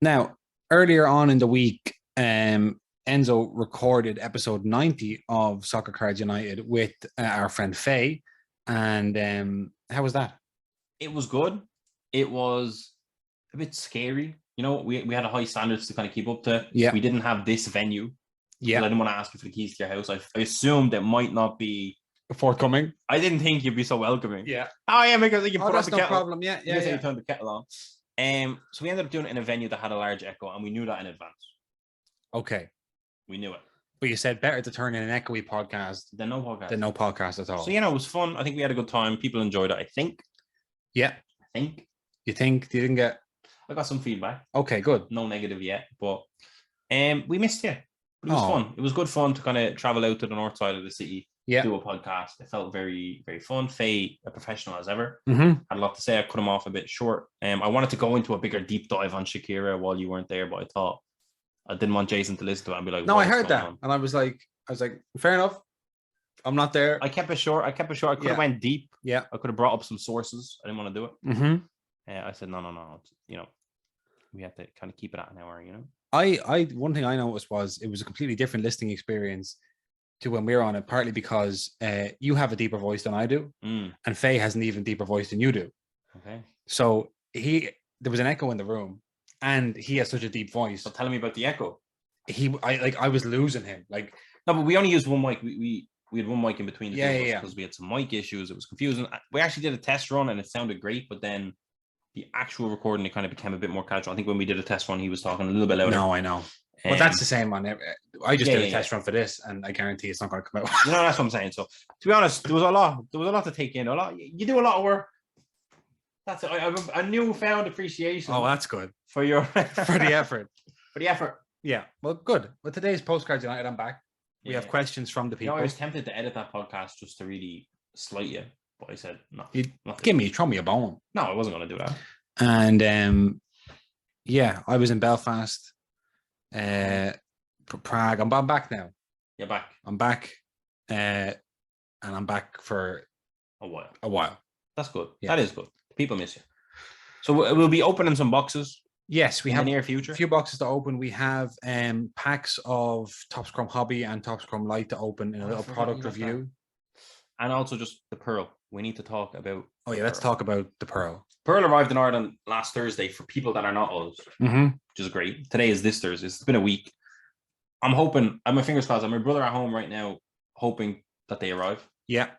Now, earlier on in the week, Enzo recorded episode 90 of Soccer Cards United with our friend Faye. And how was that? It was good. It was a bit scary. We had a high standards to kind of keep up to. Yeah. We didn't have this venue. Yeah. I didn't want to ask you for the keys to your house. I assumed it might not be forthcoming. I didn't think you'd be so welcoming. Yeah. Oh, yeah, because you can put on that's the no kettle. problem. Yeah. You turn the kettle on. So we ended up doing it in a venue that had a large echo, and we knew that in advance. Okay. We knew it. But you said better to turn in an echoey podcast than no podcast. Than no podcast at all. So, it was fun. I think we had a good time. People enjoyed it, I think. Yeah. I think. You think? You didn't get... I got some feedback. Okay, good. No negative yet, but we missed you. But it was fun. It was good fun to kind of travel out to the north side of the city, do a podcast. It felt very, very fun. Faye, a professional as ever, had a lot to say. I cut him off a bit short. I wanted to go into a bigger deep dive on Shakira while you weren't there, but I thought I didn't want Jason to listen to it and be like, no, I heard that. And I was like, fair enough. I'm not there. I kept it short. I could have went deep. Yeah. I could have brought up some sources. I didn't want to do it. I said, no. We have to kind of keep it at an hour, One thing I noticed was it was a completely different listening experience to when we were on it, partly because you have a deeper voice than I do, and Faye has an even deeper voice than you do. Okay. So there was an echo in the room, and he has such a deep voice. So tell me about the echo. I was losing him. Like, no, but we only used one mic. We had one mic in between the two of us because we had some mic issues. It was confusing. We actually did a test run and it sounded great, but then the actual recording, it kind of became a bit more casual. I think when we did a test run, he was talking a little bit louder. No, I know. But that's the same on it. I just did a test run for this, and I guarantee it's not going to come out. That's what I'm saying. So, to be honest, there was a lot to take in. You do a lot of work. That's it. I have a newfound appreciation. Oh, that's good for your for the effort. For the effort. Yeah. Well, good. With today's Postcards United, I'm back. We have questions from the people. I was tempted to edit that podcast just to really slight you, but I said no. Throw me a bone. No, I wasn't going to do that. And I was in Belfast, Prague. I'm back now. You're back. I'm back, and I'm back for a while. That's good. Yeah. That is good. People miss you. So we'll be opening some boxes. Yes, we have in the near future. A few boxes to open. We have packs of Topps Chrome Hobby and Topps Chrome Light to open in a little product review. And also just the Pearl. We need to talk about. Oh yeah, let's talk about the Pearl. Pearl arrived in Ireland last Thursday for people that are not us, which is great. Today is this Thursday. It's been a week. I'm hoping. I have my fingers crossed. I have my brother at home right now, hoping that they arrive. Yeah.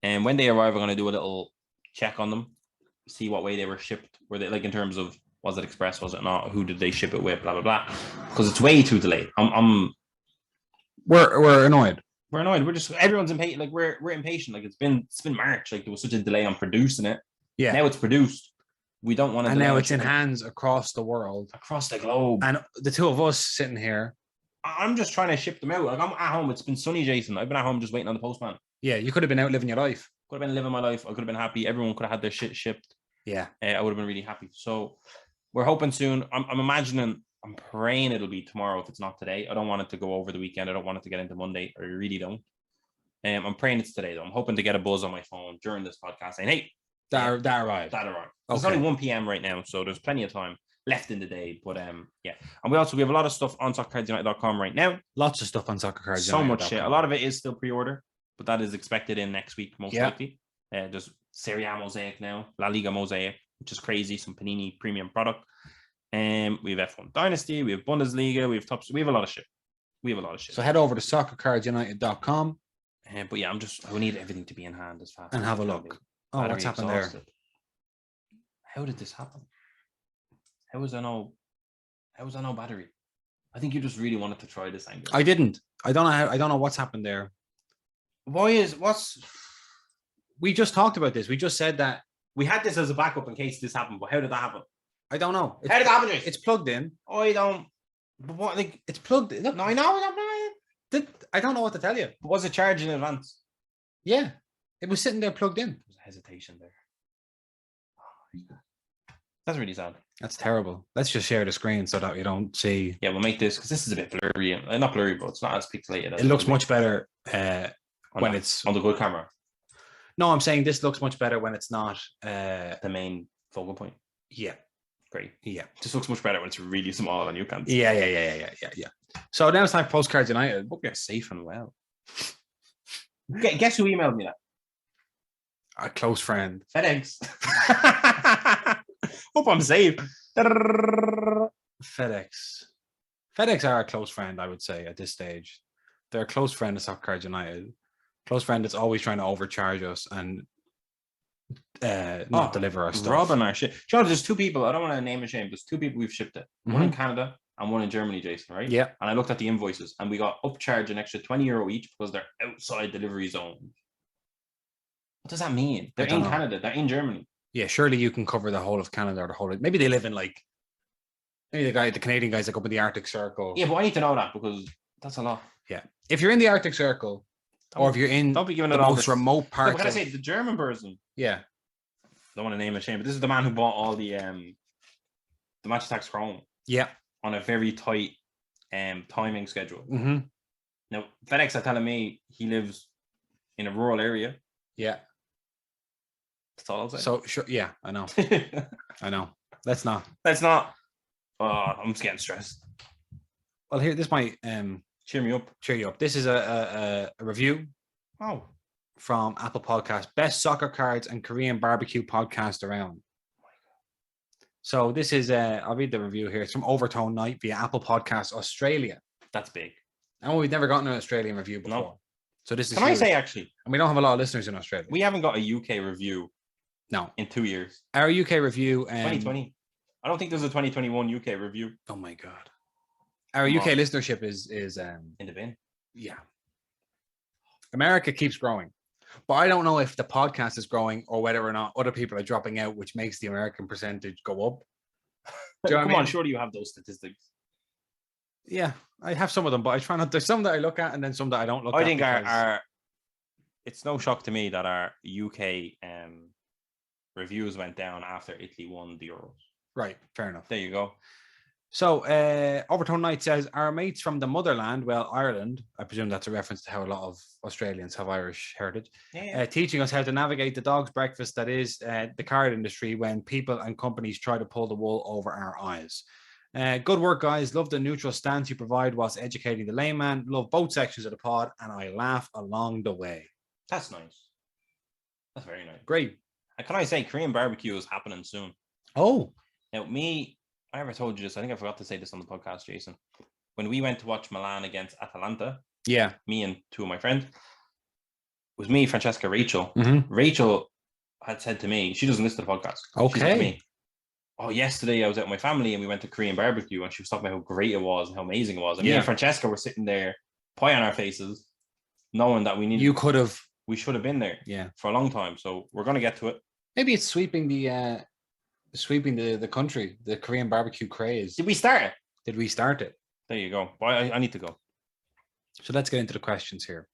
And when they arrive, I'm going to do a little check on them, see what way they were shipped. Were they in terms of, was it express? Was it not? Who did they ship it with? Blah blah blah. Because it's way too delayed. We're annoyed. We're annoyed. Everyone's impatient. Like we're impatient. Like it's been March. Like there was such a delay on producing it. Yeah. Now it's produced. We don't want to. And now it's in hands across the world, across the globe. And the two of us sitting here. I'm just trying to ship them out. Like I'm at home. It's been sunny, Jason. I've been at home just waiting on the postman. Yeah, you could have been out living your life. Could have been living my life. I could have been happy. Everyone could have had their shit shipped. Yeah. I would have been really happy. So we're hoping soon. I'm imagining. I'm praying it'll be tomorrow if it's not today. I don't want it to go over the weekend. I don't want it to get into Monday. I really don't. I'm praying it's today though. I'm hoping to get a buzz on my phone during this podcast saying, "Hey, that arrived." Okay. It's only 1 p.m. right now, so there's plenty of time left in the day. But and we have a lot of stuff on soccercardsunited.com right now. Lots of stuff on soccercardsunited.com. So much shit. A lot of it is still pre-order, but that is expected in next week most likely. There's Serie A Mosaic now, La Liga Mosaic, which is crazy. Some Panini premium product. We have F1 Dynasty, we have Bundesliga, we have Topps. We have a lot of shit. So head over to soccercardsunited.com. But yeah, I need everything to be in hand as fast and have a look. Oh, what's happened there? How did this happen? How was there no battery? I think you just really wanted to try this angle. I didn't. I don't know what's happened there. We just talked about this. We just said that we had this as a backup in case this happened, but how did that happen? I don't know. How did that happen? It's plugged in. I don't. But what? Like it's plugged in. No, I know. I don't know what to tell you. Was it charged in advance? Yeah, it was sitting there plugged in. There was a hesitation there. Oh my God. That's really sad. That's terrible. Let's just share the screen so that we don't see. Yeah, we'll make this because this is a bit blurry. Not blurry, but it's not as pixelated. It looks much better when it's on the good camera. No, I'm saying this looks much better when it's not the main focal point. Yeah. Great. Yeah. Just looks much better when it's really small and you can't see. Yeah. So now it's time for Postcards United. Hope you're safe and well. Guess who emailed me that? A close friend. FedEx. Hope I'm safe. FedEx. FedEx are a close friend, I would say, at this stage. They're a close friend of Soccer Cards United. Close friend that's always trying to overcharge us and not deliver our stuff. Robbing our shit. John, there's two people. I don't want to name and shame. There's two people we've shipped it. One in Canada and one in Germany, Jason, right? Yeah. And I looked at the invoices and we got upcharged an extra €20 each because they're outside delivery zone. What does that mean? They're in Canada. They're in Germany. Yeah, surely you can cover the whole of Canada or the whole of... Maybe they live in maybe the Canadian guys up in the Arctic Circle. Yeah, but I need to know that because that's a lot. Yeah. If you're in the Arctic Circle or if you're in don't be giving the most remote part... Can I say the German person? Yeah. Don't want to name a shame, but this is the man who bought all the Match Attax Chrome. Yeah. On a very tight timing schedule. Mm-hmm. Now, FedEx are telling me he lives in a rural area. Yeah. That's all I'll say. So, sure, yeah, I know. I know. Let's not. Oh, I'm just getting stressed. Well, here, this might cheer me up. Cheer you up. This is a review. Oh. From Apple Podcast, best soccer cards and Korean barbecue podcast around. So this is I'll read the review here. It's from Overtone Night via Apple Podcast Australia. That's big. And we've never gotten an Australian review before. No. So this is Can huge. I say actually? And we don't have a lot of listeners in Australia. We haven't got a UK review. No. In 2 years. Our UK review 2020. I don't think there's a 2021 UK review. Oh my god. Our UK listenership is in the bin. Yeah. America keeps growing. But I don't know if the podcast is growing or whether or not other people are dropping out, which makes the American percentage go up. Do you know Come on, surely you have those statistics. Yeah, I have some of them, but I try not. There's some that I look at and then some that I don't look at. I think our it's no shock to me that our UK reviews went down after Italy won the Euros. Right, fair enough. There you go. So, Overtone Knight says, our mates from the motherland, well, Ireland, I presume that's a reference to how a lot of Australians have Irish heritage, teaching us how to navigate the dog's breakfast that is the card industry when people and companies try to pull the wool over our eyes. Good work, guys. Love the neutral stance you provide whilst educating the layman. Love both sections of the pod, and I laugh along the way. That's nice. That's very nice. Great. And can I say, Korean barbecue is happening soon. Oh. Now, I never told you this. I think I forgot to say this on the podcast, Jason. When we went to watch Milan against Atalanta, me and two of my friends, it was me, Francesca, Rachel. Mm-hmm. Rachel had said to me, she doesn't listen to the podcast. Okay. She said to me, oh, yesterday I was out with my family and we went to Korean barbecue and she was talking about how great it was and how amazing it was. And me and Francesca were sitting there, pie on our faces, knowing that we should have been there for a long time. So we're going to get to it. Maybe it's sweeping the country, the Korean barbecue craze. Did we start it? Did we start it? There you go. Well, I need to go. So let's get into the questions here.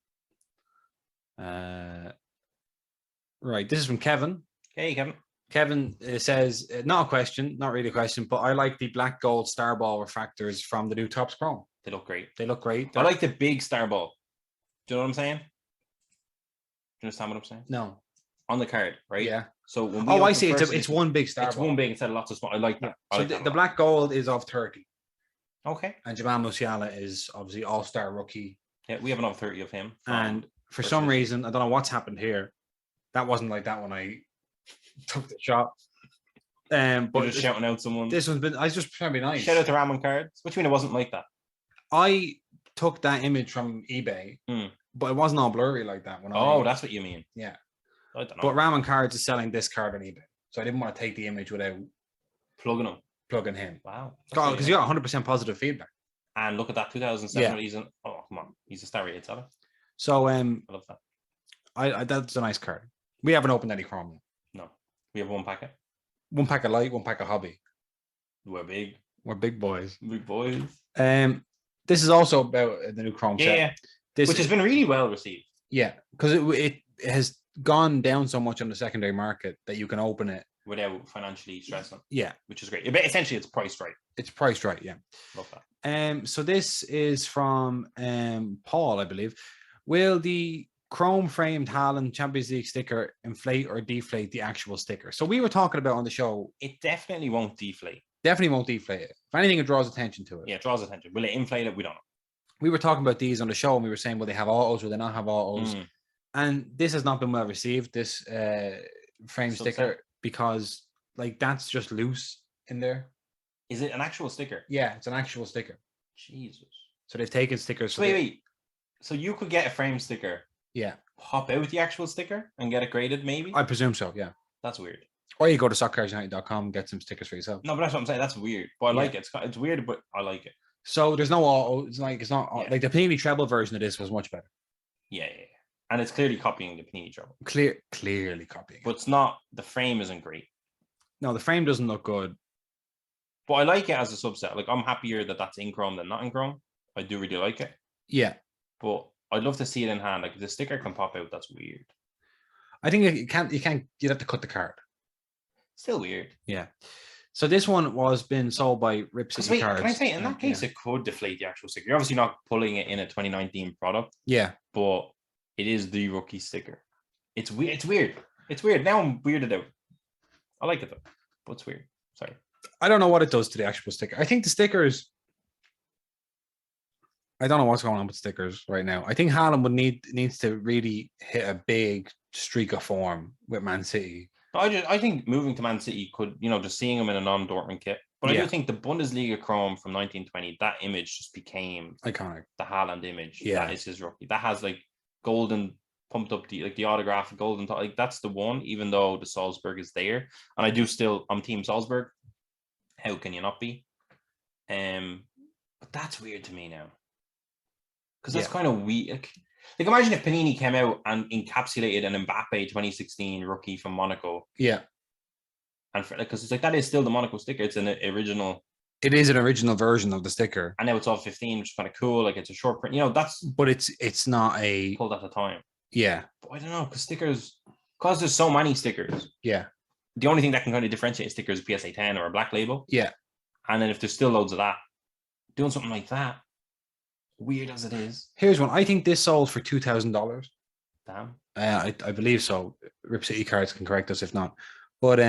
Right, this is from Kevin. Hey, Kevin. Kevin says, not a question, not really a question, but I like the black gold Starball refractors from the new Topps Chrome. They look great. I like the big Starball. Do you know what I'm saying? Do you understand what I'm saying? No. On the card, right? Yeah. So when I see. It's one big Starball. It's one big instead of lots of small. I like that. So the black gold is of 30. Okay. And Jamal Musiala is obviously all-star rookie. Yeah, we have another 30 of him. And for some reason, I don't know what's happened here. That wasn't like that when I took the shot. But you're just shouting out someone. This one's been. I was just trying to be nice. Shout out to Ramen Cards. What do you mean it wasn't like that? I took that image from eBay, but it wasn't all blurry like that. That's what you mean. Yeah. I don't know. But Ramen Cards is selling this card on eBay, so I didn't want to take the image without plugging him. Wow. Because you got 100% positive feedback. And look at that, 2007. Yeah. He's a star rated seller. So I love that. I that's a nice card. We haven't opened any Chrome yet. No, we have one packet. One pack of light, one pack of hobby. We're big. We're big boys. Big boys. This is also about the new Chrome set. Yeah. Which has been really well received. Yeah, because it has gone down so much on the secondary market that you can open it without financially stressing. Yeah, which is great. Essentially, it's priced right. It's priced right. Yeah, love that. So this is from Paul, I believe. Will the Chrome framed Haaland Champions League sticker inflate or deflate the actual sticker? So we were talking about on the show. It definitely won't deflate. Definitely won't deflate it. If anything, it draws attention to it. Yeah, it draws attention. Will it inflate it? We don't know. We were talking about these on the show, and we were saying, will they have autos? Will they not have autos? And this has not been well received, this frame sticker, because like that's just loose in there. Is it an actual sticker? Yeah, it's an actual sticker. Jesus. So they've taken stickers. So wait. So you could get a frame sticker. Yeah. Pop out the actual sticker and get it graded, maybe? I presume so, yeah. That's weird. Or you go to soccercarsunited.com and get some stickers for yourself. No, but that's what I'm saying. That's weird. But I like it. It's weird, but I like it. So there's no auto. It's not like the Panini treble version of this was much better. Yeah. And it's clearly copying the Panini treble. Clearly copying. But it's not. The frame isn't great. No, the frame doesn't look good. But I like it as a subset. Like I'm happier that that's in chrome than not in chrome. I do really like it. Yeah. But I'd love to see it in hand. Like if the sticker can pop out, that's weird. I think you can't. You'd have to cut the card. Still weird. Yeah. So this one was been sold by Rip City Cards. Can I say in that case it could deflate the actual sticker? You're obviously not pulling it in a 2019 product. Yeah. But it is the rookie sticker. It's weird. It's weird. Now I'm weirded out. I like it though, but it's weird. Sorry. I don't know what it does to the actual sticker. I think the stickers. I don't know what's going on with stickers right now. I think Haaland would needs to really hit a big streak of form with Man City. I think moving to Man City could, just seeing him in a non-Dortmund kit. But I do think the Bundesliga Chrome from 1920, that image just became iconic. The Haaland image. Yeah. That is his rookie. That has like golden pumped up the autograph, golden, like that's the one, even though the Salzburg is there. And I'm Team Salzburg. How can you not be? But that's weird to me now. Because that's kind of weird. Like imagine if Panini came out and encapsulated an Mbappe 2016 rookie from Monaco. Yeah. And because it's like that is still the Monaco sticker. It's an original. It is an original version of the sticker. And now it's all 15, which is kind of cool. Like it's a short print. That's. But it's not a pulled at the time. Yeah. But I don't know because there's so many stickers. Yeah. The only thing that can kind of differentiate a sticker is a PSA 10 or a black label. Yeah. And then if there's still loads of that, doing something like that. Weird as it is. Here's one. I think this sold for $2,000. Damn. I believe so. Rip City Cards can correct us if not. But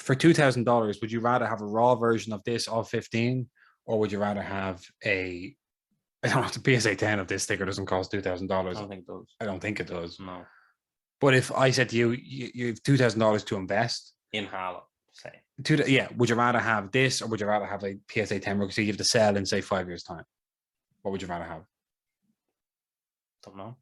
for $2,000, would you rather have a raw version of this of 15, or would you rather have I don't know if the PSA 10 of this sticker doesn't cost $2,000. I don't think it does. I don't think it does. No. But if I said to you have $2,000 to invest in Haaland, say. Would you rather have this, or would you rather have like PSA 10 rookie so you have to sell in say 5 years' time? What would you rather have? Don't know.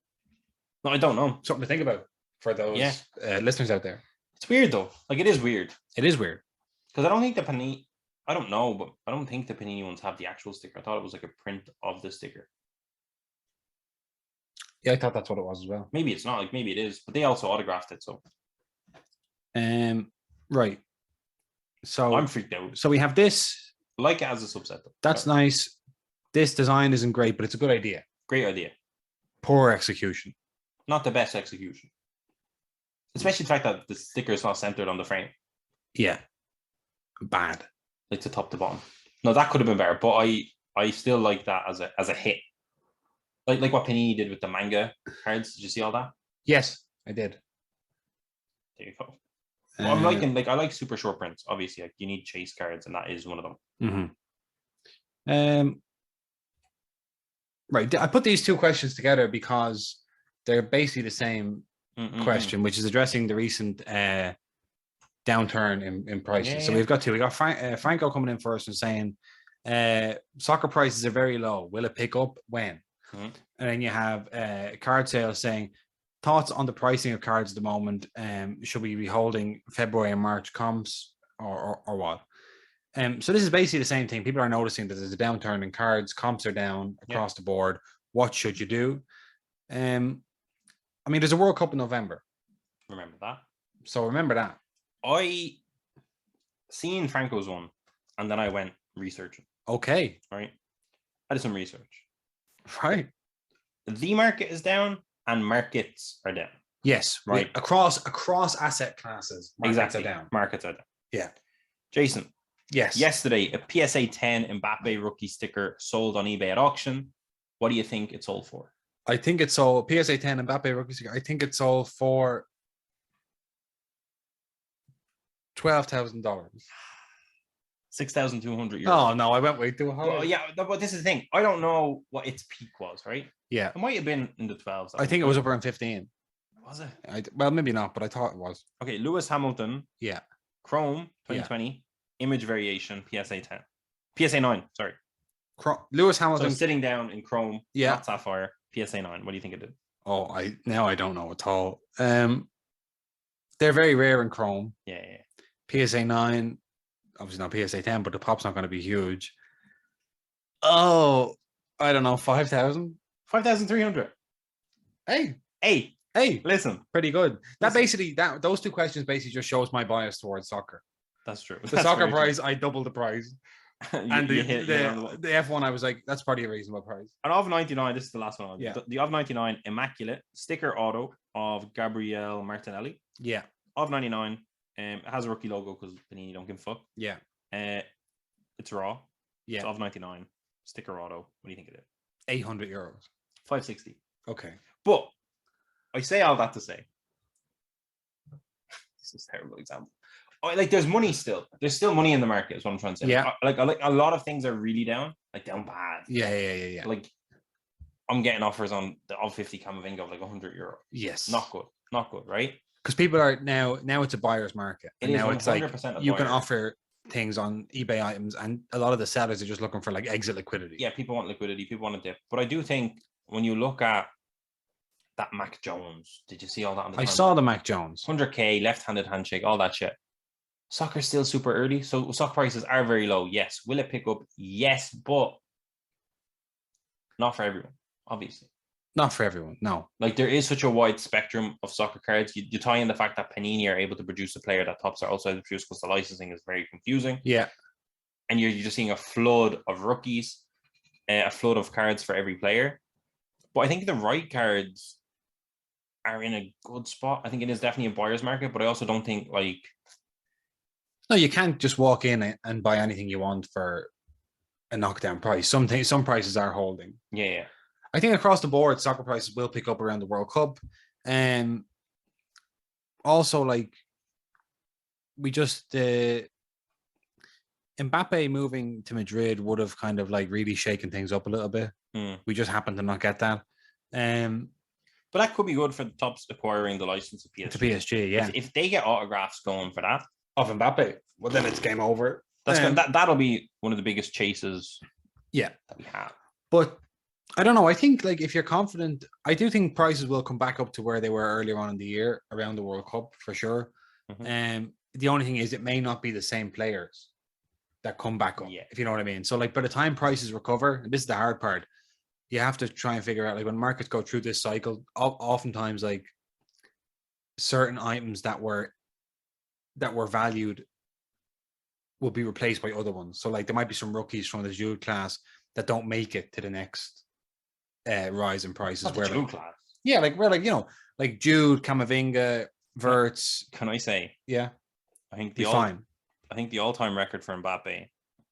No, I don't know. Something to think about for those listeners out there. It's weird though. Like it is weird. It is weird. Because I don't think the Panini, I don't know, but I don't think the Panini ones have the actual sticker. I thought it was like a print of the sticker. Yeah, I thought that's what it was as well. Maybe it's not. Like maybe it is, but they also autographed it. So. Right. So I'm freaked out. So we have this. I like it as a subset though. That's nice. This design isn't great, but it's a good idea. Great idea. Poor execution. Not the best execution. Especially the fact that the sticker is not centered on the frame. Yeah. Bad. Like the top to bottom. No, that could have been better, but I still like that as a hit. Like what Panini did with the manga cards. Did you see all that? Yes, I did. There you go. Well, I'm liking I like super short prints. Obviously, like you need chase cards, and that is one of them. Mm-hmm. Right. I put these two questions together because they're basically the same question, which is addressing the recent downturn in prices. Yeah. So we've got two. We got Franco coming in first and saying soccer prices are very low. Will it pick up? When? Mm-hmm. And then you have Card Sales saying thoughts on the pricing of cards at the moment. Should we be holding February and March comps or what? So this is basically the same thing. People are noticing that there's a downturn in cards. Comps are down across the board. What should you do? There's a World Cup in November. Remember that. So remember that. I seen Franco's one, and then I went researching. Okay. Right. I did some research. Right. The market is down, and markets are down. Yes. Right. Across asset classes, markets are down. Markets are down. Yeah. Jason. Yes. Yesterday, a PSA 10 Mbappe rookie sticker sold on eBay at auction. What do you think it sold for? I think it sold PSA 10 Mbappe rookie sticker. I think it sold for $12,000. €6,200. Oh no, I went way too high. Well, yeah, but this is the thing. I don't know what its peak was, right? Yeah, it might have been in the 12s. I think it was up around 15. Was it? Well, maybe not, but I thought it was. Okay, Lewis Hamilton. Yeah. Chrome 2020. Yeah. Image variation PSA 10. PSA 9. Sorry. Lewis Hamilton. So sitting down in Chrome. Yeah. Not Sapphire. PSA 9. What do you think it did? Oh, I don't know at all. They're very rare in Chrome. Yeah. PSA 9. Obviously not PSA 10, but the pop's not going to be huge. Oh, I don't know, 5,000? 5,300. Hey, listen. Pretty good. That basically, those two questions basically just shows my bias towards soccer. That's true. The soccer price, I doubled the price. And the F1, I was like, that's probably a reasonable price. And of 99, this is the last one. Yeah. The of 99 Immaculate sticker auto of Gabriele Martinelli. Yeah. Of 99. It has a rookie logo because Panini don't give a fuck. Yeah. It's raw. Yeah. It's of 99. Sticker auto. What do you think of it? €800. 560. Okay. But I say all that to say. This is a terrible example. Like there's money still. There's still money in the market, is what I'm trying to say. Yeah. Like a lot of things are really down. Like down bad. Yeah. Like I'm getting offers on the of 50 Camavinga of like €100. Yes. Not good, right? Because people are now it's a buyer's market. And now it's like you can offer things on eBay items, and a lot of the sellers are just looking for like exit liquidity. Yeah, people want liquidity, people want a dip. But I do think when you look at that Mac Jones, did you see all that on the I saw the Mac Jones. 100K, left-handed handshake, all that shit. Soccer's still super early, so stock prices are very low. Yes. Will it pick up? Yes, but not for everyone, obviously. Not for everyone, no. Like there is such a wide spectrum of soccer cards. You tie in the fact that Panini are able to produce a player that Topps are also able to produce because the licensing is very confusing. Yeah. And you're just seeing a flood of rookies, a flood of cards for every player. But I think the right cards are in a good spot. I think it is definitely a buyer's market, but I also don't think like... No, you can't just walk in and buy anything you want for a knockdown price. Some prices are holding. Yeah. I think across the board, soccer prices will pick up around the World Cup. Also, like, we just... Mbappe moving to Madrid would have kind of like really shaken things up a little bit. We just happened to not get that. But that could be good for the Topps acquiring the license of PSG. To PSG, yeah. If they get autographs going for that... Of Mbappe, well, then it's game over. That'll be one of the biggest chases that we have. But I don't know. I think like if you're confident, I do think prices will come back up to where they were earlier on in the year around the World Cup for sure. The only thing is it may not be the same players that come back up, if you know what I mean. So like by the time prices recover, and this is the hard part, you have to try and figure out like when markets go through this cycle, oftentimes like certain items that were valued will be replaced by other ones. So like there might be some rookies from the Jude class that don't make it to the next rise in prices. Not the Jude class. Yeah, like we're like, you know, like Jude, Camavinga, Wirtz. Can I say? Yeah. I think the all-time record for Mbappe.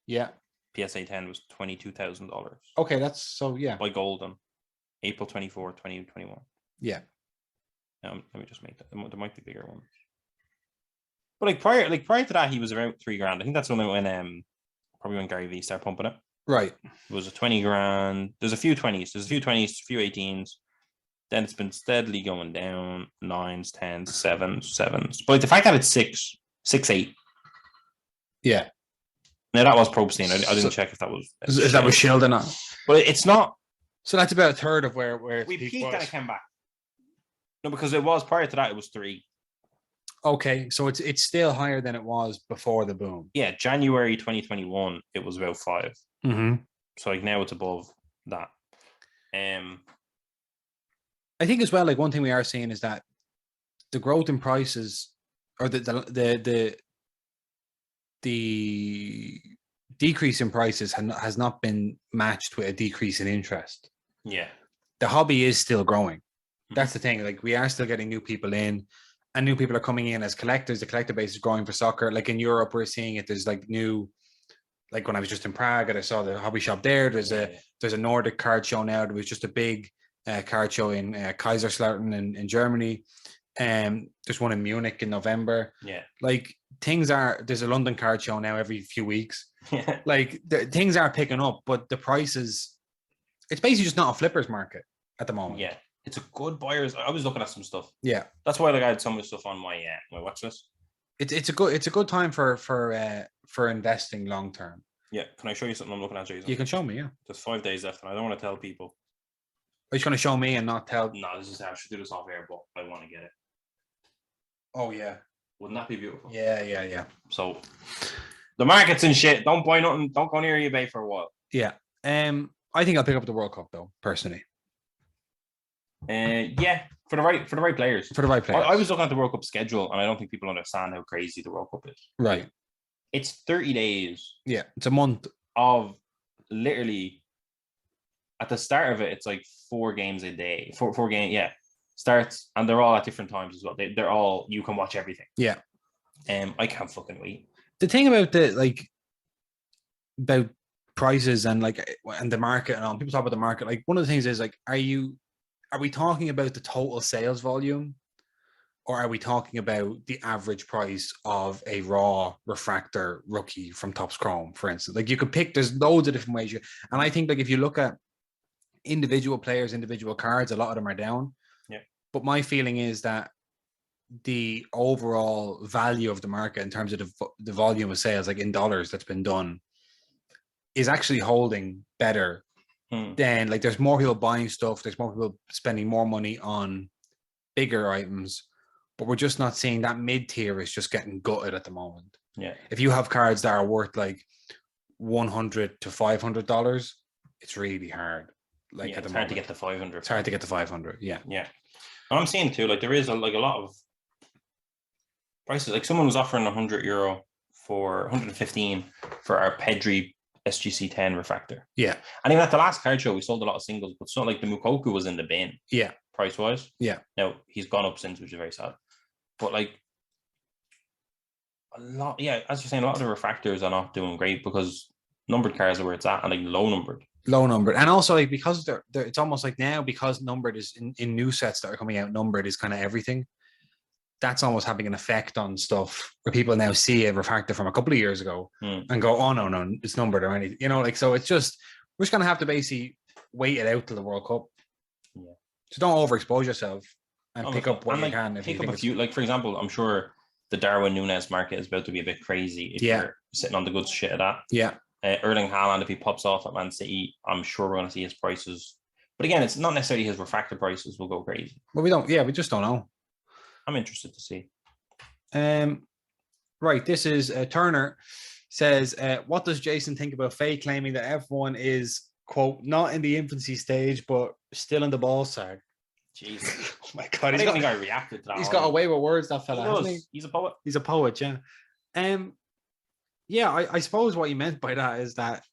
Yeah. PSA 10 was $22,000. Okay, that's so yeah. By Golden, April 24, 2021. Yeah. Let me just make that. There might be bigger ones. But prior to that, he was around $3,000. I think that's when probably when Gary Vee started pumping it. Right. It was a $20,000. There's a few 20s. There's a few 20s, a few 18s. Then it's been steadily going down. 9s, 10s, 7s. But like the fact that it's 6, 8. Yeah. Now that was Probstein. I didn't check if that was. If that was Shield or not. But it's not. So that's about a third of where we peaked and it came back. No, because it was prior to that. It was 3. Okay, so it's still higher than it was before the boom. Yeah, January 2021, it was about 5. Mm-hmm. So like now it's above that. I think as well, like one thing we are seeing is that the growth in prices, or the decrease in prices has not been matched with a decrease in interest. Yeah, the hobby is still growing. That's the thing. Like we are still getting new people in. And new people are coming in as collectors. The collector base is growing for soccer. Like in Europe, we're seeing it. There's like new, like when I was just in Prague and I saw the hobby shop there. There's a Nordic card show now. There was just a big card show in Kaiserslautern in Germany. There's one in Munich in November. Yeah. Like there's a London card show now every few weeks. Like things are picking up, but the prices, it's basically just not a flippers market at the moment. Yeah, it's a good buyer's. I was looking at some stuff. Yeah, that's why like I had some of the stuff on my watch list. It's a good time for investing long term. Yeah, can I show you something I'm looking at, Jason? You can show me. Yeah, there's 5 days left, and I don't want to tell people. Are you going to show me and not tell? No, this is I should do this off air, but I want to get it. Oh yeah, wouldn't that be beautiful? Yeah. So the market's in shit. Don't buy nothing. Don't go near eBay for a while. Yeah. I think I'll pick up the World Cup though, personally. Yeah, for the right players. For the right players. I was looking at the World Cup schedule, and I don't think people understand how crazy the World Cup is. Right. It's 30 days. Yeah, it's a month of literally. At the start of it, it's like 4 games a day. Four games, yeah. Starts, and they're all at different times as well. They're all, you can watch everything. Yeah. I can't fucking wait. The thing about about prices and the market and all, people talk about the market. Like, one of the things is like, are we talking about the total sales volume, or are we talking about the average price of a raw refractor rookie from Topps Chrome, for instance? Like, you could pick, there's loads of different ways. And I think like if you look at individual players, individual cards, a lot of them are down. Yeah. But my feeling is that the overall value of the market in terms of the volume of sales, like in dollars that's been done, is actually holding better than, like, there's more people buying stuff, there's more people spending more money on bigger items, but we're just not seeing that mid-tier is just getting gutted at the moment. Yeah. If you have cards that are worth like $100 to $500, it's really hard. Like, it's hard to get the 500. It's hard to get the 500. Yeah. And I'm seeing too, like, there is a lot of prices. Like, someone was offering €100 for 115 for our Pedri SGC 10 refractor. Yeah. And even at the last card show, we sold a lot of singles, but it's not like the Mukoku was in the bin. Yeah. Price wise. Yeah. Now he's gone up since, which is very sad. But like a lot, as you're saying, a lot of the refractors are not doing great because numbered cards are where it's at, and like low numbered, and also like because they're it's almost like now, because numbered is in new sets that are coming out, numbered is kind of everything. That's almost having an effect on stuff where people now see a refractor from a couple of years ago and go, oh no, it's numbered or anything, like, so it's just, we're just gonna have to basically wait it out till the World Cup. Yeah. So don't overexpose yourself and pick up what you can. If pick up a few, like, for example, I'm sure the Darwin Núñez market is about to be a bit crazy if you're sitting on the good shit of that. Yeah. Erling Haaland, if he pops off at Man City, I'm sure we're going to see his prices. But again, it's not necessarily his refractor prices will go crazy. Well, we just don't know. I'm interested to see. Right, this is Turner says, what does Jason think about Faye claiming that F1 is, quote, not in the infancy stage, but still in the ball sack? Jesus. Oh my God. I think I reacted to that. He's got away with words, that fella, hasn't he? He's a poet. He's a poet, yeah. Yeah, I suppose what he meant by that is that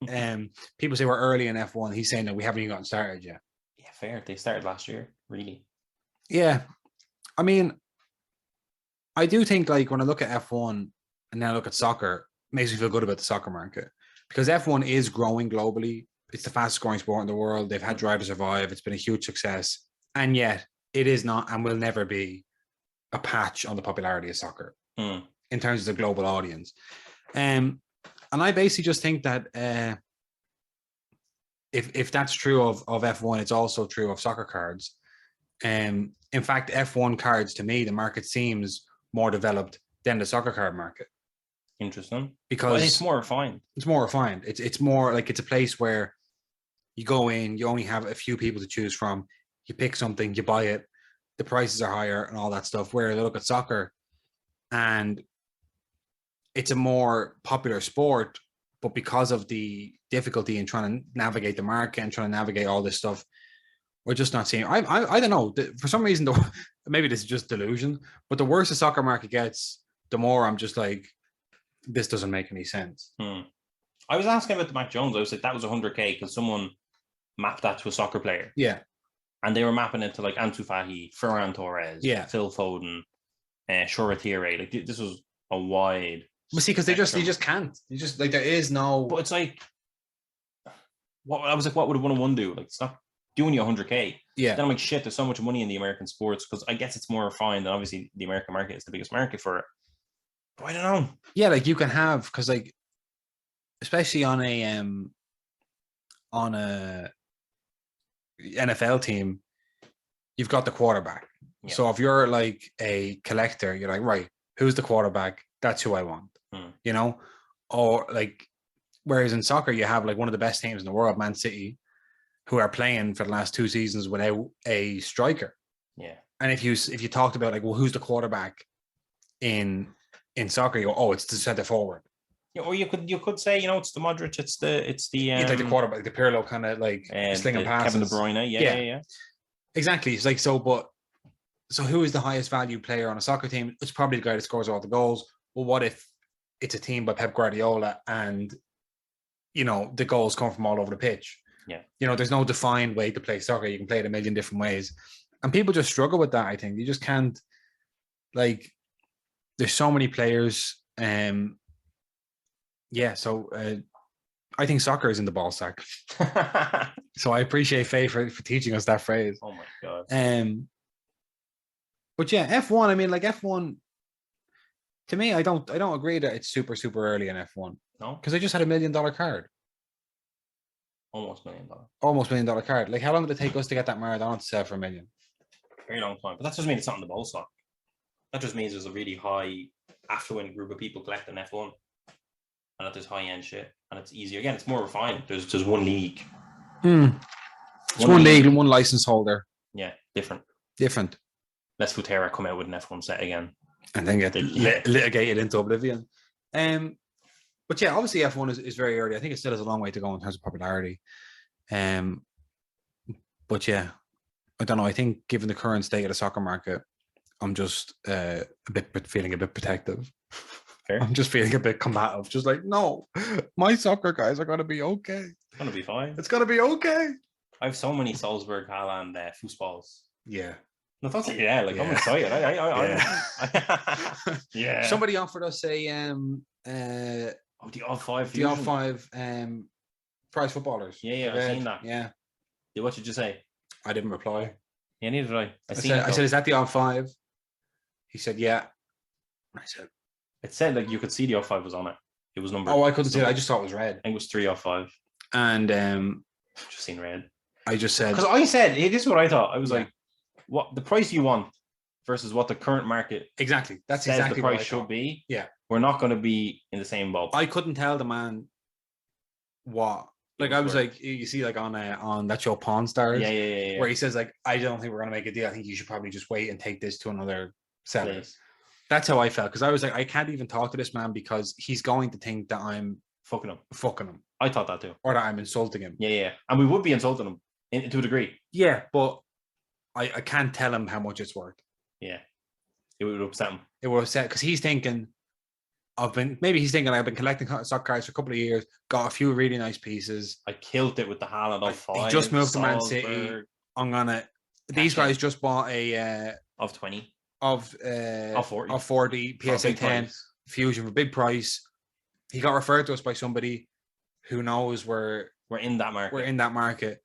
people say we're early in F1. He's saying that we haven't even gotten started yet. Yeah, fair. They started last year, really. Yeah. I mean, I do think, like, when I look at F1 and now look at soccer, it makes me feel good about the soccer market, because F1 is growing globally. It's the fastest growing sport in the world. They've had Drive to Survive. It's been a huge success. And yet it is not and will never be a patch on the popularity of soccer in terms of the global audience. And I basically just think that if that's true of F1, it's also true of soccer cards. In fact, F1 cards, to me, the market seems more developed than the soccer card market. Interesting. Because it's more refined. It's more refined. It's more like, it's a place where you go in, you only have a few people to choose from. You pick something, you buy it. The prices are higher and all that stuff. Where they look at soccer, and it's a more popular sport, but because of the difficulty in trying to navigate the market and trying to navigate all this stuff, we're just not seeing. I don't know. For some reason, maybe this is just delusion, but the worse the soccer market gets, the more I'm just like, this doesn't make any sense. I was asking about the Mac Jones. I was like, that was 100K because someone mapped that to a soccer player. Yeah. And they were mapping it to like Ansu Fati, Ferran Torres, Phil Foden, Shoretire. Like, this was a wide. Well, see, because you just can't. You just, like, there is no. But it's like, what would a 1-on-1 do? Like, it's not doing you 100K. Yeah. Then I'm like, shit, there's so much money in the American sports, because I guess it's more refined, and obviously the American market is the biggest market for it. I don't know. Yeah, like you can have, because like, especially on a NFL team, you've got the quarterback. Yeah. So if you're like a collector, you're like, right, who's the quarterback? That's who I want. You know, or like, whereas in soccer, you have like one of the best teams in the world, Man City, who are playing for the last 2 seasons without a striker. Yeah. And if you talked about like, well, who's the quarterback in soccer, you go, oh, it's the center forward. Yeah, or you could say, you know, it's the Modric, it's the like the quarterback, the Pirlo kind of like slinging passes. Kevin De Bruyne, yeah. Exactly. It's like, so who is the highest value player on a soccer team? It's probably the guy that scores all the goals. Well, what if it's a team by Pep Guardiola and, you know, the goals come from all over the pitch? Yeah. You know, there's no defined way to play soccer. You can play it a million different ways. And people just struggle with that, I think. You just can't, like, there's so many players. So I think soccer is in the ball sack. So I appreciate Faye for teaching us that phrase. Oh my God. But yeah, F1, I mean, like F1, to me, I don't agree that it's super, super early in F1. No. Because I just had $1 million card. Almost $1 million. Almost $1 million card. Like, how long did it take us to get that Maradona to sell for $1 million? Very long time. But that doesn't mean it's not in the ball stock. That just means there's a really high, affluent group of people collecting F1. And that there's high-end shit. And it's easier. Again, it's more refined. There's one league. It's one league and one license holder. Yeah, different. Let's Futera come out with an F1 set again. And then get litigated into oblivion. But yeah, obviously F1 is very early. I think it still has a long way to go in terms of popularity. But yeah, I don't know. I think given the current state of the soccer market, I'm just feeling a bit protective. Fair. I'm just feeling a bit combative. Just like, no, my soccer guys are going to be okay. It's going to be fine. It's going to be okay. I have so many Salzburg, Haaland, foosballs. Yeah. No, that's I'm excited. Yeah. Somebody offered us a the odd five. The odd five prize footballers. Yeah, I've seen that. Yeah. What did you say? I didn't reply. Yeah, neither did I. I said, is that the odd five? He said, yeah. I said, it said like you could see the odd five was on it. It was number. Oh, I couldn't see it. I just thought it was red. I think it was 3 off 5. And just seen red. I just said, because I said, hey, this is what I thought. I was like, what the price you want versus what the current market exactly. That's exactly the price should be. Yeah, we're not going to be in the same boat. I couldn't tell the man what. Like I was like, you see, like on that show Pawn Stars, yeah, where he says like, I don't think we're gonna make a deal. I think you should probably just wait and take this to another seller. Please. That's how I felt, because I was like, I can't even talk to this man because he's going to think that I'm fucking him. I thought that too, or that I'm insulting him. Yeah, and we would be insulting him to a degree. Yeah, but I can't tell him how much it's worth. Yeah, it would upset him. It would upset because he's thinking. I've been collecting stock cards for a couple of years, got a few really nice pieces. I killed it with the Haaland of 5. He just moved to Man City. I'm gonna. These guys just bought a of 20 of 40 PSA 10 Fusion for a big price. He got referred to us by somebody who knows we're in that market. We're in that market.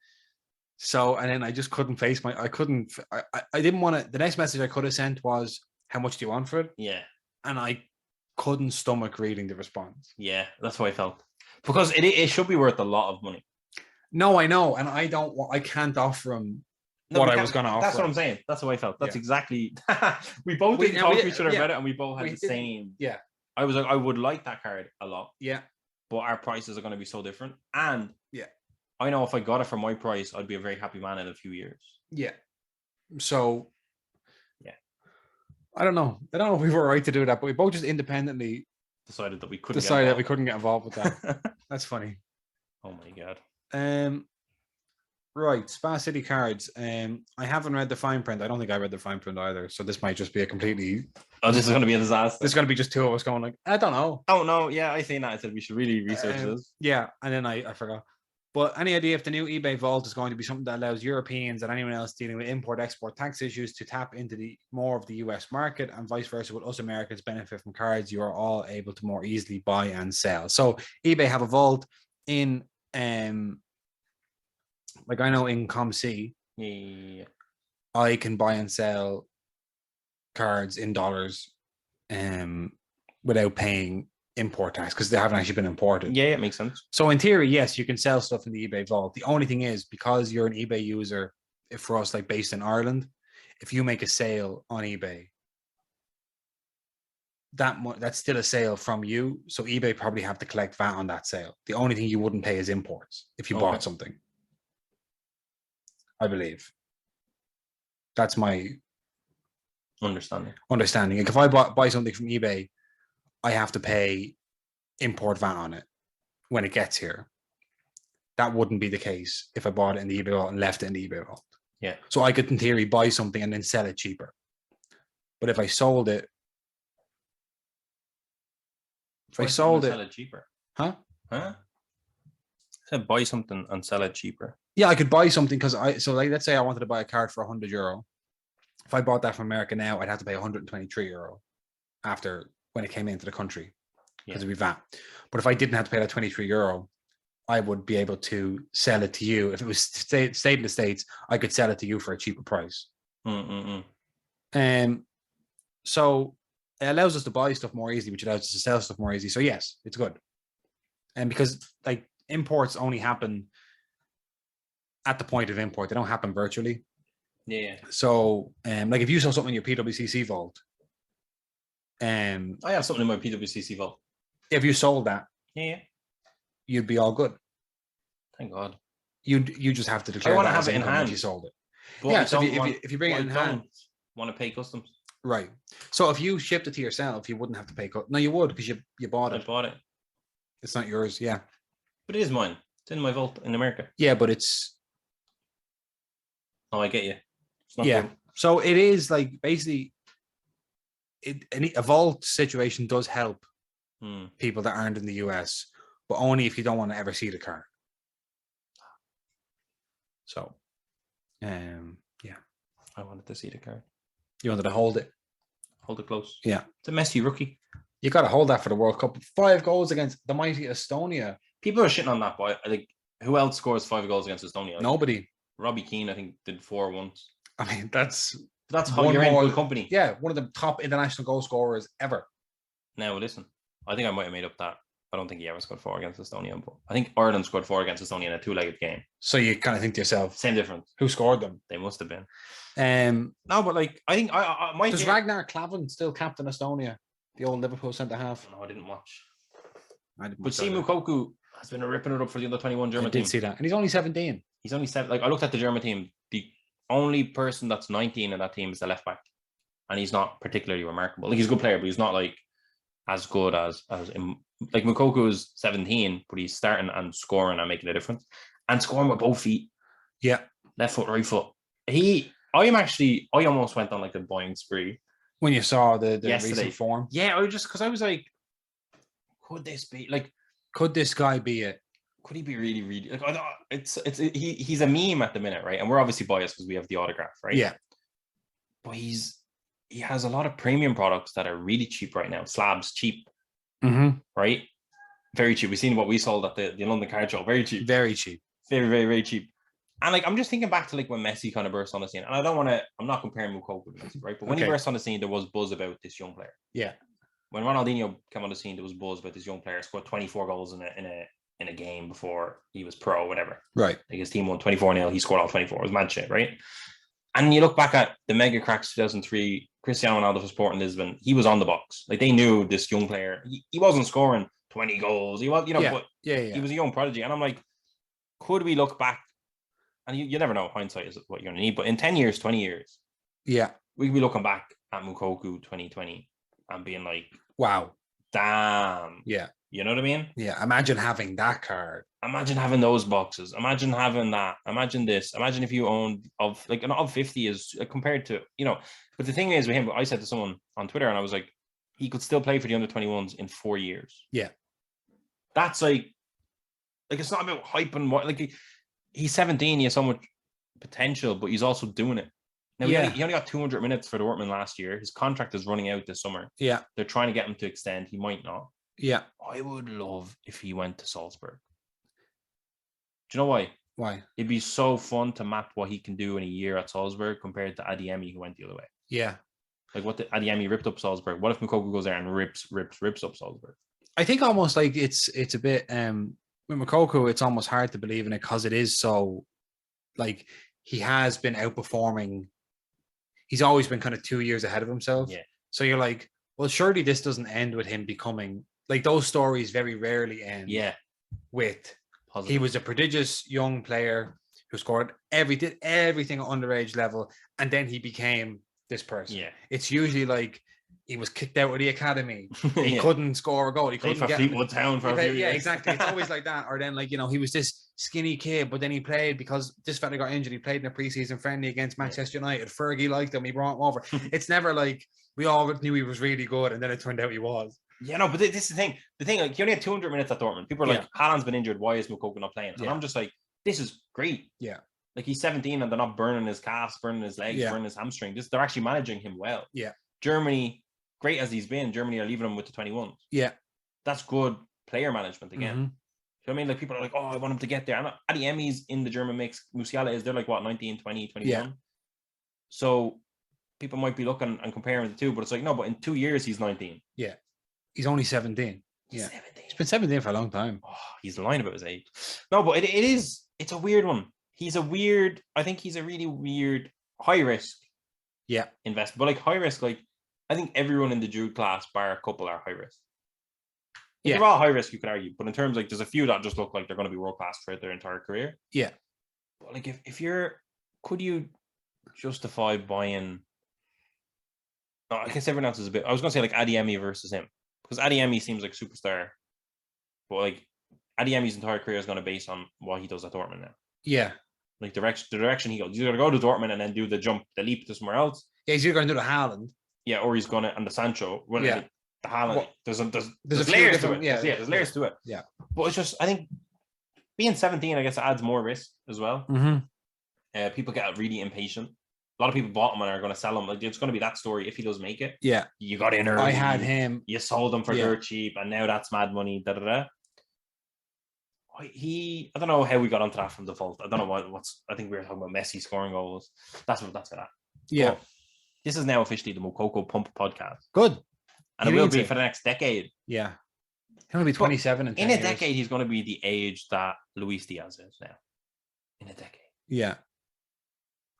So, and then I just couldn't face I didn't want to. The next message I could have sent was, "How much do you want for it?" Yeah, and I couldn't stomach reading the response. Yeah, that's how I felt, because it should be worth a lot of money. No, I know, and I can't offer him what I was going to offer. That's what I'm saying. That's how I felt. That's exactly. We both didn't talk to each other about it, and we both had the same. Yeah, I was like, I would like that card a lot. Yeah, but our prices are going to be so different, and yeah, I know if I got it for my price, I'd be a very happy man in a few years. Yeah, so. I don't know if we were right to do that, but we both just independently decided that we couldn't get involved with that. That's funny. Oh my God. Right, Spa City cards. I haven't read the fine print. I don't think I read the fine print either. So this might just be a completely. Oh, this is going to be a disaster. This is going to be just two of us going like, I don't know. Oh no, yeah, I seen that. I said we should really research this. Yeah, and then I forgot. But any idea if the new eBay vault is going to be something that allows Europeans and anyone else dealing with import-export tax issues to tap into more of the US market, and vice versa? Will us Americans benefit from cards you are all able to more easily buy and sell? So eBay have a vault in, like I know in ComC, I can buy and sell cards in dollars, without paying import tax because they haven't actually been imported. Yeah, it makes sense. So in theory, yes, you can sell stuff in the eBay vault. The only thing is, because you're an eBay user, if for us, like based in Ireland, if you make a sale on eBay, that's still a sale from you. So eBay probably have to collect VAT on that sale. The only thing you wouldn't pay is imports if you bought something. I believe. That's my understanding. Like if I buy something from eBay, I have to pay import VAT on it when it gets here. That wouldn't be the case if I bought it in the eBay vault and left it in the eBay vault. Yeah. So I could, in theory, buy something and then sell it cheaper. But if I sold it, sell it cheaper. Huh? I said buy something and sell it cheaper. Yeah, I could buy something because let's say I wanted to buy a card for €100. If I bought that from America now, I'd have to pay €123 after when it came into the country because it'd be VAT. But if I didn't have to pay that €23, I would be able to sell it to you. If it was stayed in the States, I could sell it to you for a cheaper price. So it allows us to buy stuff more easily, which allows us to sell stuff more easily. So yes, it's good. And because like imports only happen at the point of import, they don't happen virtually. Yeah. So like if you saw something in your PWCC vault, I have something in my PWCC vault. If you sold that, you'd be all good. Thank God. You just have to declare. I want to have it in hand. You sold it. But so if you bring it in hand, want to pay customs. Right. So if you shipped it to yourself, you wouldn't have to pay. No, you would because you bought it. I bought it. It's not yours. Yeah. But it is mine. It's in my vault in America. Yeah, but it's. Oh, I get you. Yeah. Good. So it is like basically, a vault situation does help people that aren't in the US, but only if you don't want to ever see the card. So, yeah. I wanted to see the card. You wanted to hold it? Hold it close. Yeah. It's a Messi rookie. You got to hold that for the World Cup. 5 goals against the mighty Estonia. People are shitting on that, but I think who else scores 5 goals against Estonia? Nobody. Robbie Keane, I think, did 4 once. I mean, that's how you're in good company. Yeah, one of the top international goal scorers ever. Now, listen, I think I might have made up that. I don't think he ever scored 4 against Estonia, but I think Ireland scored 4 against Estonia in a 2-legged game. So you kind of think to yourself, same difference. Who scored them? They must have been. No, but like I think does Ragnar Klavan still captain Estonia, the old Liverpool centre half? No, I didn't watch. But Teemu Koku has been ripping it up for the under-21 German team. I did see that, and he's only 17. He's only 7. Like I looked at the German team, the only person that's 19 in that team is the left back, and he's not particularly remarkable. Like he's a good player, but he's not like as good as like Moukoko is 17, but he's starting and scoring and making a difference, and scoring with both feet. Yeah, left foot, right foot. I almost went on like a buying spree when you saw the recent form. Yeah, because I was like, could this guy be it? Could he be really, really like? He's a meme at the minute, right? And we're obviously biased because we have the autograph, right? Yeah, but he has a lot of premium products that are really cheap right now. Slabs cheap, right? Very cheap. We've seen what we sold at the London Card Show. Very cheap. Very cheap. Very, very, very cheap. And like I'm just thinking back to like when Messi kind of burst on the scene, and I'm not comparing Moukoko with Messi, right? But when he burst on the scene, there was buzz about this young player. Yeah. When Ronaldinho came on the scene, there was buzz about this young player. Scored 24 goals in a game before he was pro, whatever. Right. Like his team won 24-0. He scored all 24. It was mad shit, right? And you look back at the mega cracks 2003, Cristiano Ronaldo for Sporting Lisbon. He was on the box. Like they knew this young player. He wasn't scoring 20 goals. He was, but he was a young prodigy. And I'm like, could we look back? And you never know. Hindsight is what you're going to need. But in 10 years, 20 years, we could be looking back at Moukoko 2020 and being like, wow, damn. Yeah. You know what I mean? Yeah. Imagine having that card. Imagine having those boxes. Imagine having that. Imagine this. Imagine if you owned an 50 is compared to, but the thing is with him, I said to someone on Twitter and I was like, he could still play for the under 21s in 4 years. Yeah. That's like it's not about hype and what, like, he's 17. He has so much potential, but he's also doing it. Now, he only got 200 minutes for Dortmund last year. His contract is running out this summer. Yeah. They're trying to get him to extend. He might not. Yeah. I would love if he went to Salzburg. Do you know why? Why? It'd be so fun to map what he can do in a year at Salzburg compared to Adeyemi, who went the other way. Yeah. Like what Adeyemi ripped up Salzburg. What if Moukoko goes there and rips up Salzburg? I think almost like it's a bit with Moukoko, it's almost hard to believe in it because it is so like he has been outperforming. He's always been kind of 2 years ahead of himself. Yeah. So you're like, well, surely this doesn't end with him becoming like those stories very rarely end. Yeah. With positive. He was a prodigious young player who scored everything at underage level, and then he became this person. Yeah. It's usually like he was kicked out of the academy. He couldn't score a goal. He couldn't get Fleetwood Town for a few years. Yeah, exactly. It's always like that. Or then like, he was this skinny kid, but then he played because this fella got injured. He played in a preseason friendly against Manchester United. Fergie liked him. He brought him over. It's never like we all knew he was really good, and then it turned out he was. Yeah, no, but this is the thing. The thing, like, he only had 200 minutes at Dortmund. People are like, Haaland's been injured. Why is Moukoko not playing? And I'm just like, this is great. Yeah. Like, he's 17 and they're not burning his calves, burning his legs, burning his hamstring. They're actually managing him well. Yeah. Germany, great as he's been, Germany are leaving him with the 21s. Yeah. That's good player management again. Mm-hmm. You know what I mean? Like, people are like, oh, I want him to get there. And Adeyemi's in the German mix. Musiala is, they're like, what, 19, 20, 21? Yeah. So people might be looking and comparing the two, but it's like, no, but in 2 years, he's 19. Yeah. He's only 17. Yeah. 17. He's been 17 for a long time. Oh, he's lying about his age. No, but it's a weird one. I think he's a really weird high risk. Yeah. Investment. But like high risk, like I think everyone in the Jude class, bar a couple, are high risk. Yeah. They're all high risk, you could argue. But in terms like there's a few that just look like they're going to be world class throughout their entire career. Yeah. But like could you justify buying? No, I guess everyone else is a bit. I was going to say like Adeyemi versus him. Because Adeyemi seems like a superstar, but like Adeyemi's entire career is going to base on what he does at Dortmund now. Yeah, like the direction he goes. He's going to go to Dortmund and then do the leap to somewhere else. Yeah, he's either going to do the Haaland. Yeah, or he's going to and the Sancho. Well, yeah, the Haaland. Well, there's layers to it. Yeah, there's layers to it. Yeah, but it's just I think being 17, I guess, adds more risk as well. Mm-hmm. People get really impatient. A lot of people bought him and are going to sell him. Like it's going to be that story if he does make it. Yeah, you got in early. I had him. You sold him for dirt cheap, and now that's mad money. Da da da. I don't know how we got onto that from default. I don't know what's. I think we were talking about Messi scoring goals. That's for that. Yeah, but this is now officially the Moukoko Pump podcast. Good, and it will be for the next decade. Yeah, he's going to be 27 in a decade. He's going to be the age that Luis Diaz is now. In a decade. Yeah.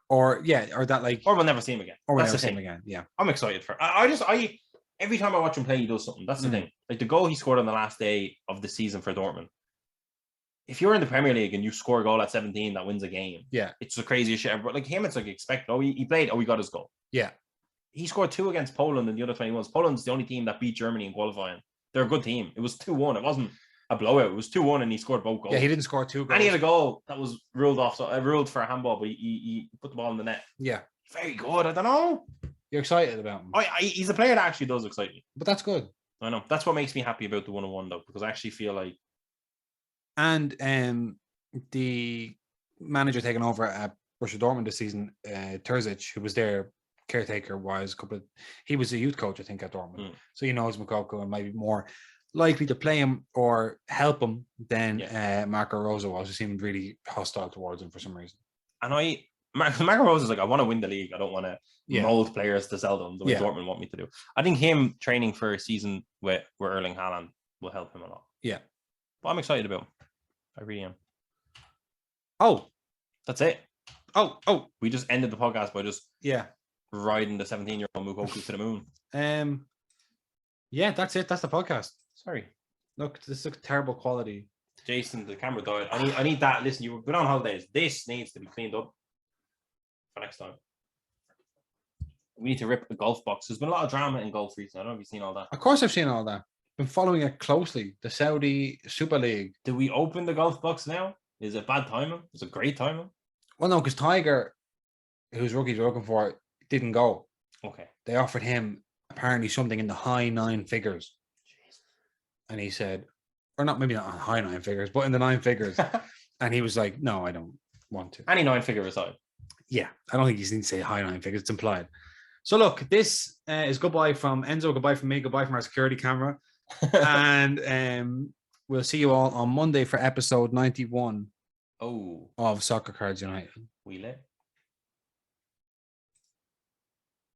Or that like, or we'll never see him again. Or we'll never see him again. Yeah, I'm excited for. I every time I watch him play, he does something. That's the thing. Like the goal he scored on the last day of the season for Dortmund. If you're in the Premier League and you score a goal at 17 that wins a game, it's the craziest shit ever. But like him, it's like expected. Oh, he played. Oh, he got his goal. Yeah, he scored 2 against Poland in the under 21s. Poland's the only team that beat Germany in qualifying. They're a good team. It was 2-1. It wasn't a blowout. It was 2-1, and he scored both goals. Yeah, he didn't score 2 goals. And he had a goal that was ruled off. So ruled for a handball, but he put the ball in the net. Yeah, very good. I don't know. You're excited about him. He's a player that actually does excite me. But that's good. I know. That's what makes me happy about the 1-on-1 though, because I actually feel like. And the manager taking over at Borussia Dortmund this season, Terzic, who was their caretaker, he was a youth coach, I think, at Dortmund. So he knows Moukoko and might be more likely to play him or help him than Marco Rose was, who seemed really hostile towards him for some reason. And Marco Rose is like, I want to win the league. I don't want to mold players to sell them the way Dortmund want me to do. I think him training for a season with Erling Haaland will help him a lot. Yeah. But I'm excited about him. I really am. Oh. That's it. Oh. We just ended the podcast by just riding the 17-year-old Moukoko to the moon. Yeah, that's it. That's the podcast. Sorry. Look, this is a terrible quality. Jason, the camera died. I need that. Listen, you've been on holidays. This needs to be cleaned up for next time. We need to rip a golf box. There's been a lot of drama in golf recently. I don't know if you've seen all that. Of course I've seen all that. Been following it closely. The Saudi Super League. Do we open the golf box now? Is it bad timing? Is it great timing? Well, no, because Tiger, whose rookies were looking for, didn't go. Okay. They offered him apparently something in the high 9 figures. And he said, or not, maybe not high 9 figures, but in the 9 figures. And he was like, no, I don't want to. Any 9-figure aside. Yeah, I don't think he needs to say high 9 figures. It's implied. So look, this is goodbye from Enzo, goodbye from me, goodbye from our security camera. And we'll see you all on Monday for episode 91 of Soccer Cards United. We lit.